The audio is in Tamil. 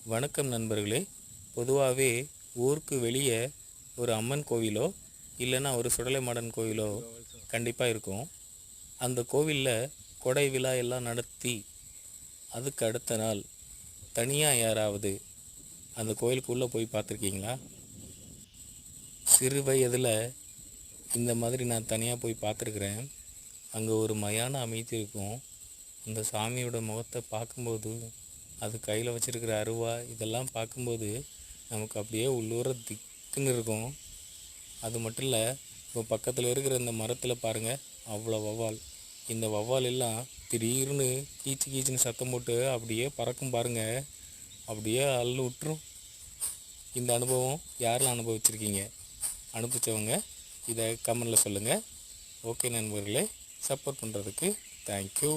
வணக்கம் நண்பர்களே. பொதுவாகவே ஊருக்கு வெளியே ஒரு அம்மன் கோவிலோ இல்லைன்னா ஒரு சுடலை மாடன் கோவிலோ கண்டிப்பாக இருக்கும். அந்த கோவிலில் கொடை விழா எல்லாம் நடத்தி அதுக்கு அடுத்த நாள் தனியாக யாராவது அந்த கோயிலுக்குள்ளே போய் பார்த்துருக்கீங்களா? சிறு வயதில் இந்த மாதிரி நான் தனியாக போய் பார்த்துருக்குறேன். அங்கே ஒரு மயான அமைதி இருக்கும். அந்த சாமியோட முகத்தை பார்க்கும்போது, அது கையில் வச்சுருக்கிற அருவா இதெல்லாம் பார்க்கும்போது நமக்கு அப்படியே உள்ளூர திக்குன்னு இருக்கும். அது மட்டும் இல்லை, இப்போ பக்கத்தில் இருக்கிற இந்த மரத்தில் பாருங்கள், அவ்வளோ வௌவால். இந்த வௌவால் எல்லாம் திடீர்னு கீச்சு கீச்சுன்னு சத்தம் போட்டு அப்படியே பறக்கும் பாருங்கள், அப்படியே அள்ளு விட்டுரும். இந்த அனுபவம் யாரெல்லாம் அனுபவிச்சிருக்கீங்க? அனுப்பிச்சவங்க இதை கமெண்டில் சொல்லுங்கள். ஓகே நண்பர்களே, சப்போர்ட் பண்ணுறதுக்கு தேங்க்யூ.